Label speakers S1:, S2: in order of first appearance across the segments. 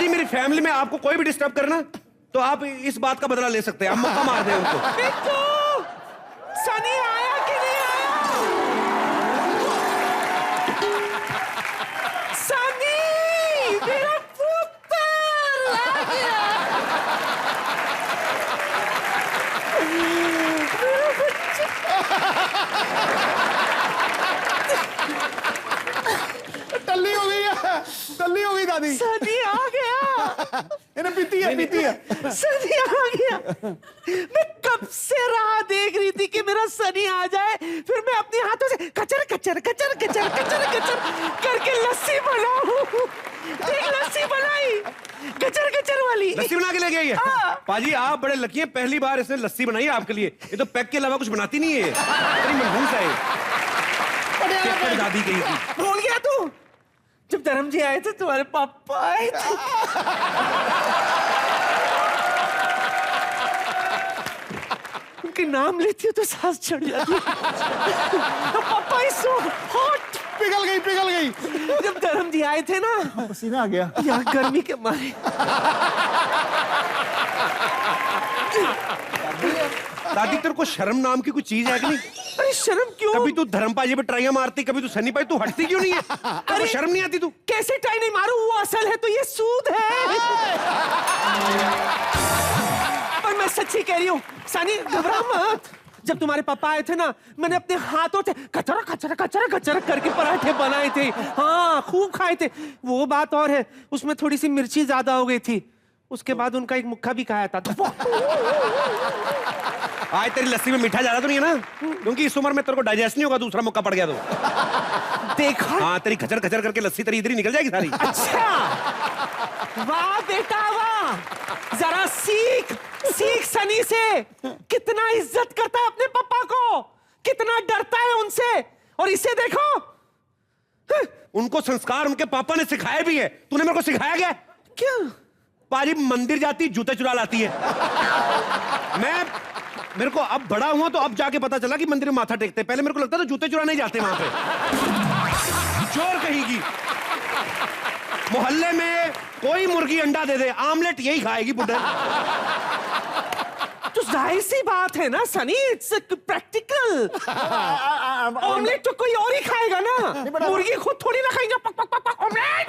S1: पाजी मेरी फैमिली में आपको कोई भी डिस्टर्ब करना तो आप इस बात का बदला ले सकते हैं, आप मौका मार दें उनको।
S2: सनी आया कि नहीं आया? सनी मेरा पुत्र आ गया।
S3: टल्ली हो गई है, टल्ली हो गई दादी।
S2: सनी आ गया।
S3: इन्हें पीती है।
S2: सनी आ गया। मैं कब से राह देख रही थी कि मेरा सनी आ जाए, फिर मैं अपने हाथों से कचर कचर कचर कचर कचर कचर करके लस्सी बनाऊं। देख लस्सी बनाई, कचर कचर वाली
S1: लस्सी बना के ले गई है। पाजी आप बड़े लकी हैं, पहली बार इसने लस्सी बनाई है आपके लिए। ये तो पैक के अलावा कुछ बनाती नहीं है, इतनी मनहूस है। दादी गई थी।
S2: भूल गया तू? जब धर्म जी आए थे, तुम्हारे पापा आए थे। उनके नाम लेती हो तो सांस चढ़ जाती है। तो पापा इज सो हॉट।
S3: पिघल गई।
S2: जब धर्म जी आए थे ना,
S3: पसीना आ गया
S2: यहाँ गर्मी के मारे।
S1: दादी तेरे को शर्म नाम की कोई चीज है कि नहीं?
S2: अरे शर्म क्यों?
S1: कभी तू धर्म पाजी पे ट्राइयां मारती, कभी तू सनी पाजी, तू हटती क्यों नहीं है? अरे शर्म नहीं आती तू?
S2: कैसे ट्राई नहीं मारू, वो असल है तो ये सूद है। पर मैं सच्ची कह रही हूँ सनी, घबरा मत। जब तुम्हारे पापा आए थे ना, मैंने अपने हाथों से कचरा कचरा कचरा कचरा करके पराठे बनाए थे। हाँ खूब खाए थे। वो बात और है, उसमें थोड़ी सी मिर्ची ज्यादा हो गई थी। उसके बाद उनका एक मुक्का भी खाया था।
S1: आज तेरी लस्सी में मीठा ज्यादा तो नहीं है ना? क्योंकि इस उम्र में तेरे को डाइजेस्ट नहीं होगा, दूसरा मौका पड़ गया तो।
S2: देखा?
S1: हाँ तेरी खचर खचर करके लस्सी तेरी इधर ही निकल जाएगी सारी।
S2: अच्छा वाह बेटा वाह, जरा सीख सनी से। कितना इज्जत करता है अपने पापा को, कितना डरता है उनसे। और इसे देखो,
S1: उनको संस्कार उनके पापा ने सिखाए भी है, तूने मेरे को सिखाया क्या?
S2: क्या?
S1: पाजी मंदिर जाती जूते चुरा लाती है। मेरे को अब बड़ा हुआ तो अब जाके पता चला कि मंदिर में माथा टेकते। पहले मेरे को लगता था जूते चुरा नहीं जाते वहां पे। चोर कहेगी। मोहल्ले में कोई मुर्गी अंडा दे दे, आमलेट यही खाएगी बुढ़े।
S2: तो जाहिर सी बात है ना सनी, इट्स प्रैक्टिकल। ऑमलेट तो कोई और ही खाएगा ना, मुर्गी खुद थोड़ी ना खाएंगे। पक पक पक पक ऑमलेट।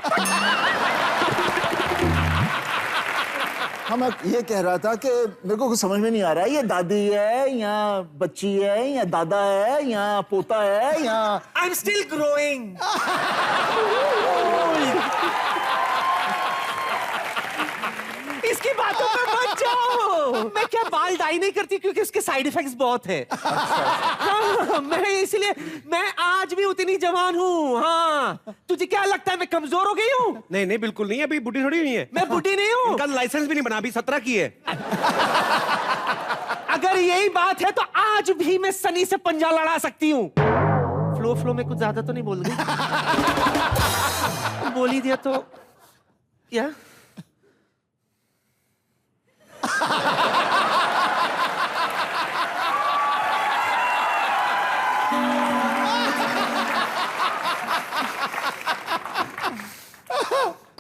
S4: हाँ मैं ये कह रहा था कि मेरे को कुछ समझ में नहीं आ रहा है, ये दादी है या बच्ची है या दादा है या पोता है या।
S2: I am still growing. इसकी बातों पे मत जाओ। मैं क्या बाल डाई नहीं करती क्योंकि उसके साइड इफेक्ट्स बहुत है। हाँ, मैं इसलिए मैं आज भी उतनी जवान हूँ। हाँ तुझे क्या लगता है मैं कमजोर हो गई हूँ?
S1: नहीं बिल्कुल नहीं, अभी बुढ़ी थोड़ी नहीं है।
S2: मैं बुढ़ी नहीं हूँ।
S1: उनका लाइसेंस भी नहीं बना, अभी 17 की है।
S2: अगर यही बात है तो आज भी मैं सनी से पंजा लड़ा सकती हूँ। फ्लो में कुछ ज्यादा तो नहीं बोल गई? बोल ही दिया तो क्या?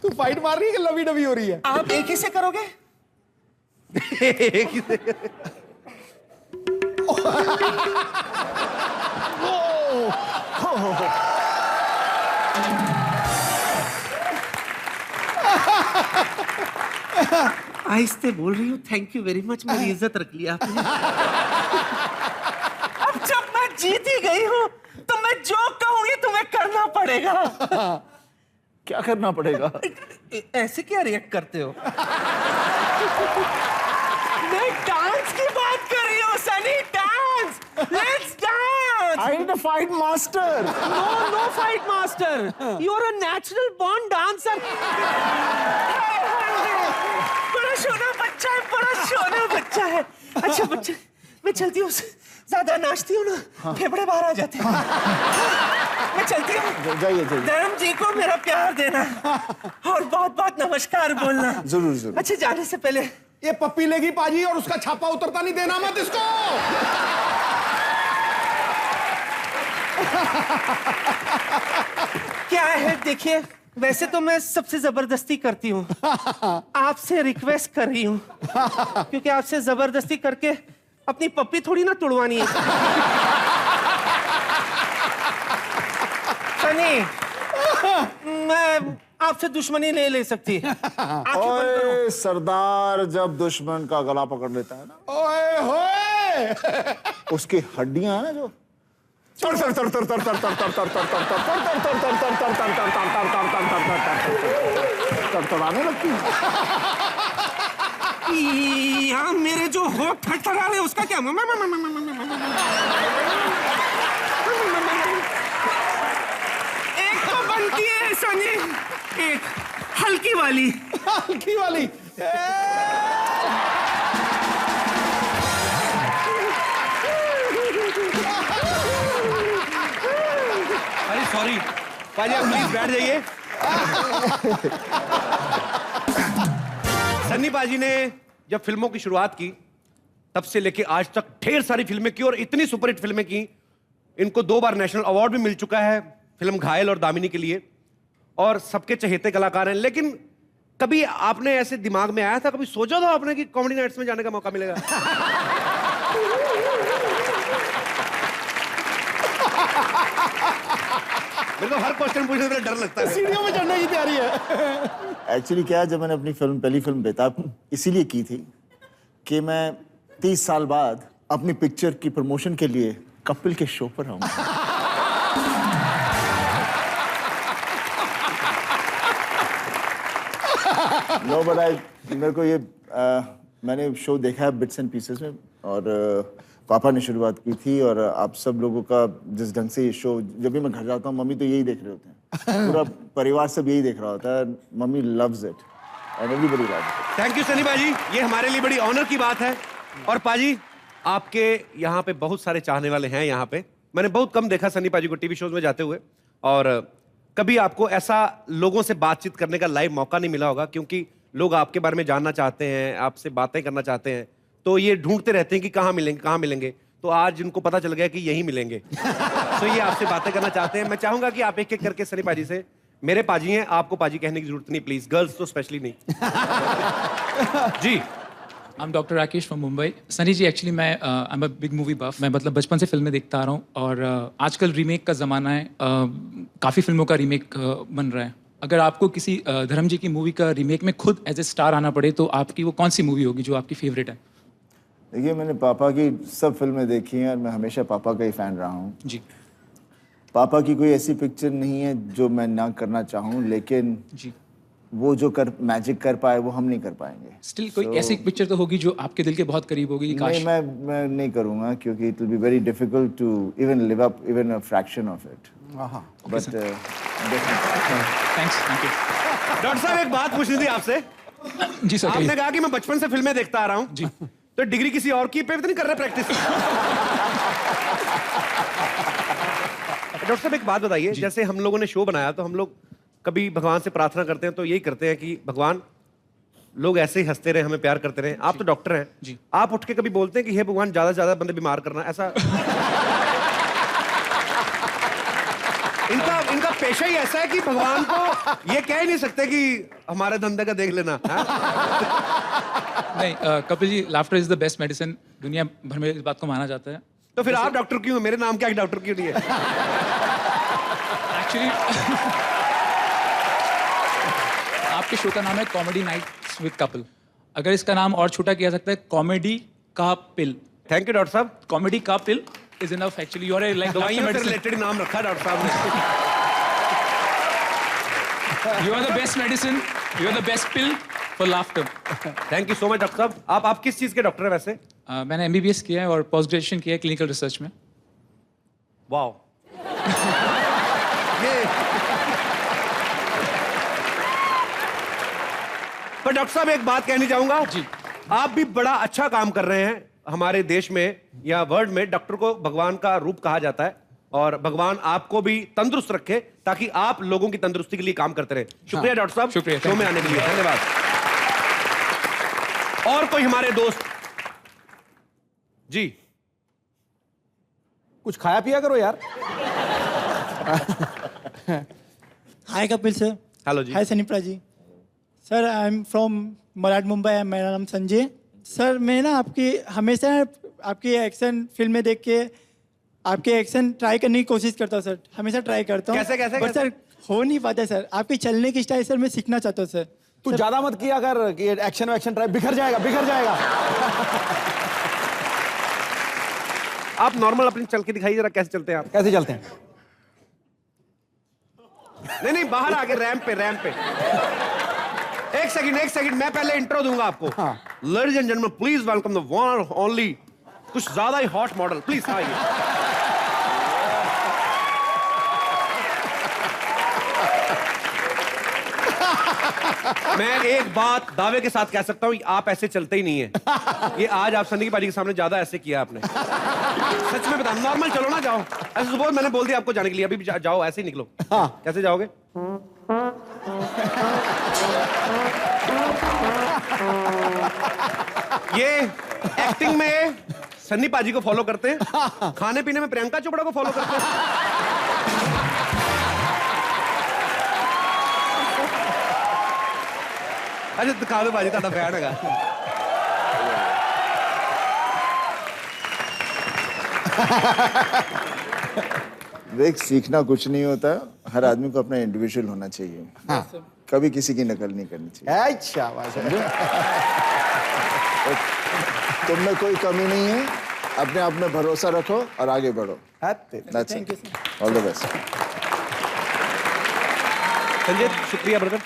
S3: तू फाइट मार रही है कि लवी डबी हो रही है?
S2: आप एक ही से करोगे?
S1: एक ही से।
S2: आहिस्ते बोल रही हूँ। थैंक यू वेरी मच, मेरी इज्जत रख लिया आपने। अब जब मैं जीत ही गई हूँ तो मैं जो कहूंगी तुम्हें करना पड़ेगा।
S4: क्या करना पड़ेगा?
S2: ऐसे क्या रिएक्ट करते हो? मैं डांस की बात कर रही हूँ Sunny, dance. Let's dance.
S4: I need a fight master.
S2: No fight master. You're a natural born dancer. बड़ा शोना बच्चा है। अच्छा बच्चा, मैं चलती हूँ। ज्यादा नाचती हूँ ना, फेफड़े बाहर आ जाते हैं। मैं चलती हूँ।
S4: जाइए।
S2: धर्म जी को मेरा प्यार देना और बहुत नमस्कार बोलना।
S4: जरूर।
S2: अच्छा जाने से पहले
S3: ये पप्पी लेगी पाजी और उसका छापा उतरता नहीं, देना मत इसको।
S2: क्या है देखिए, वैसे तो मैं सबसे जबरदस्ती करती हूँ, आपसे रिक्वेस्ट कर रही हूँ, क्योंकि आपसे जबरदस्ती करके अपनी पप्पी थोड़ी ना तुड़वानी है। सनी, मैं आपसे दुश्मनी नहीं ले सकती।
S4: ओए सरदार जब दुश्मन का गला पकड़ लेता है ना,
S3: ओए होए
S4: उसकी हड्डियां है ना जो तर तर तर तर तर तर तर तर तर तर तर तर तर तर तर तर तर तर आने लगती है।
S2: यहाँ मेरे जो होठ थरथरा रहे उसका क्या? एक तो बनती है सनी, एक हल्की वाली।
S3: हल्की वाली।
S1: अरे सॉरी पाजी, आप प्लीज बैठ जाइए। सन्नी पाजी ने जब फिल्मों की शुरुआत की तब से लेके आज तक ढेर सारी फिल्में की और इतनी सुपरहिट फिल्में की। इनको 2 बार नेशनल अवार्ड भी मिल चुका है, फिल्म घायल और दामिनी के लिए, और सबके चहेते कलाकार हैं। लेकिन कभी आपने ऐसे दिमाग में आया था, कभी सोचा था आपने कि कॉमेडी नाइट्स में जाने का मौका मिलेगा? मेरे को हर क्वेश्चन पूछने से डर लगता है।
S3: सीढ़ियों में चढ़ने की तैयारी है।
S4: एक्चुअली क्या है, जब मैंने अपनी पहली फिल्म बेताब इसीलिए की थी कि मैं 30 साल बाद अपनी पिक्चर की प्रमोशन के लिए कपिल के शो पर आऊंगा। नो बट मेरे को ये मैंने शो देखा है बिट्स एंड पीसेस में, और पापा ने शुरुआत की थी, और आप सब लोगों का जिस ढंग से ये शो, जब भी मैं घर जाता हूँ मम्मी तो यही देख रहे होते हैं, पूरा परिवार सब यही देख रहा होता है। Mummy loves it and everybody loves it.
S1: Thank you Sunny पाजी, ये हमारे लिए बड़ी ऑनर की बात है। और पाजी, आपके यहाँ पे बहुत सारे चाहने वाले हैं। यहाँ पे मैंने बहुत कम देखा सनी पाजी को टीवी शोज में जाते हुए, और कभी आपको ऐसा लोगों से बातचीत करने का लाइव मौका नहीं मिला होगा, क्योंकि लोग आपके बारे में जानना चाहते हैं, आपसे बातें करना चाहते हैं, तो ये ढूंढते रहते हैं कि कहाँ मिलेंगे कहाँ मिलेंगे। तो आज इनको पता चल गया कि यहीं मिलेंगे। तो ये आपसे बातें करना चाहते हैं। मैं चाहूंगा कि आप एक एक करके सनी पाजी से, मेरे पाजी हैं, आपको पाजी कहने की जरूरत नहीं प्लीज, गर्ल्स तो स्पेशली नहीं। जी।
S5: I'm Dr. Rakesh from Mumbai. Sunny ji, actually मैं I'm a big movie buff. मैं मतलब बचपन से फिल्में देखता आ रहा हूँ, और आजकल रीमेक का ज़माना है, काफ़ी फिल्मों का रीमेक बन रहा है। अगर आपको किसी धर्म जी की मूवी का रीमेक में खुद एज ए स्टार आना पड़े, तो आपकी वो कौन सी मूवी होगी जो आपकी फेवरेट है?
S4: देखिए, मैंने पापा की सब फिल्में देखी हैं और मैं हमेशा पापा का ही फैन रहा हूँ।
S5: जी।
S4: पापा की कोई ऐसी पिक्चर नहीं है जो मैं ना करना चाहूँ, लेकिन
S5: जी।
S4: वो जो मैजिक कर पाए वो हम नहीं कर पाएंगे।
S5: स्टिल कोई ऐसी पिक्चर तो होगी जो आपके दिल के बहुत करीब होगी?
S4: नहीं, मैं नहीं करूँगा, क्योंकि it will be very difficult to even live up even a fraction of it. But
S5: thanks, thank you.
S1: Doctor साहब, एक बात पूछनी थी आपसे।
S5: जी सर।
S1: आपने कहा कि मैं बचपन से फिल्में देखता आ रहा हूँ जी, तो डिग्री किसी और की पे तो नहीं कर रहे प्रैक्टिस? डॉक्टर साहब, एक बात बताइए, जैसे हम लोगों ने शो बनाया तो हम लोग कभी भगवान से प्रार्थना करते हैं तो यही करते हैं कि भगवान लोग ऐसे ही हंसते रहे, हमें प्यार करते रहे। आप तो डॉक्टर हैं
S5: जी,
S1: आप उठ के कभी बोलते हैं कि हे भगवान, ज्यादा से ज्यादा बंदे बीमार करना, ऐसा? इनका पेशा ही ऐसा है कि भगवान को ये कह ही नहीं सकते कि हमारे धंधे का देख लेना।
S5: नहीं Kapil ji, laughter is the best medicine, दुनिया भर में इस बात को माना जाता है।
S1: तो फिर आप डॉक्टर क्यों? मेरे नाम क्या डॉक्टर क्यों नहीं है?
S5: एक्चुअली आपके शो का नाम है कॉमेडी नाइट्स विद कपिल। अगर इसका नाम और छोटा किया सकता है, कॉमेडी का पिल।
S1: थैंक यू डॉक्टर साहब।
S5: कॉमेडी का pill is enough actually. You are like
S1: दवाइयों से रिलेटेड नाम रखा डॉक्टर साहब ने।
S5: You are the best medicine, you are the best pill for laughter.
S1: Thank you so much doctor साहब। आप किस चीज के डॉक्टर हैं वैसे?
S5: मैंने MBBS किया है और पोस्ट ग्रेजुएशन किया है क्लिनिकल रिसर्च में।
S1: वाओ। ये पर डॉक्टर साहब, एक बात कहनी चाहूंगा जी, आप भी बड़ा अच्छा काम कर रहे हैं। हमारे देश में या वर्ल्ड में डॉक्टर को भगवान का रूप कहा जाता है, और भगवान आपको भी तंदुरुस्त रखे ताकि आप लोगों की तंदुरुस्ती के लिए काम करते रहे। शुक्रिया डॉक्टर साहब,
S5: शुक्रिया
S1: शो में आने के लिए, धन्यवाद। और कोई हमारे दोस्त? जी।
S3: कुछ खाया पिया करो यार।
S6: हाय कपिल सर,
S1: हेलो जी।
S6: Hi Sunipra ji. Sir I am from मराठ मुंबई, मेरा नाम संजय। सर मैं ना हमेशा आपकी एक्शन फिल्में देख के आपके एक्शन ट्राई करने की कोशिश करता हूँ सर, हमेशा ट्राई करता हूँ।
S1: कैसे?
S6: बट सर हो नहीं पाता सर, आपकी चलने की स्टाइल सर मैं सीखना चाहता हूँ सर।
S3: तू ज्यादा मत किया कर कि एक्शन वैक्शन ट्राई, बिखर जाएगा।
S1: आप नॉर्मल अपनी चल के दिखाइए जरा, कैसे चलते हैं आप?
S3: कैसे चलते हैं?
S1: नहीं, बाहर आके रैंप पे। एक सेकंड, मैं पहले इंट्रो दूंगा आपको। Ladies and gentleman, please welcome the one and only, कुछ ज्यादा ही हॉट मॉडल, प्लीज आइए। मैं एक बात दावे के साथ कह सकता हूं, आप ऐसे चलते ही नहीं है। ये आज आप सनी पाजी के सामने ज्यादा ऐसे किया आपने। सच में बता, नॉर्मल चलो ना, जाओ ऐसे सुबह मैंने बोल दिया आपको जाने के लिए, अभी भी जाओ, ऐसे ही निकलो। कैसे जाओगे? ये एक्टिंग में सन्नी पाजी को फॉलो करते हैं, खाने पीने में प्रियंका चोपड़ा को फॉलो करते हैं। अच्छा दिखा दो भाजी, ਤੁਹਾਡਾ फैन ਹੈਗਾ।
S4: देख, सीखना कुछ नहीं होता, हर आदमी को अपना इंडिविजुअल होना चाहिए। हाँ। कभी किसी की नकल नहीं करनी चाहिए।
S3: शाबाश।
S4: तुम में कोई कमी नहीं है, अपने आप में भरोसा रखो और आगे बढ़ो।
S6: Thank you sir.
S4: All the best.
S1: Sanjay शुक्रिया ब्रदर।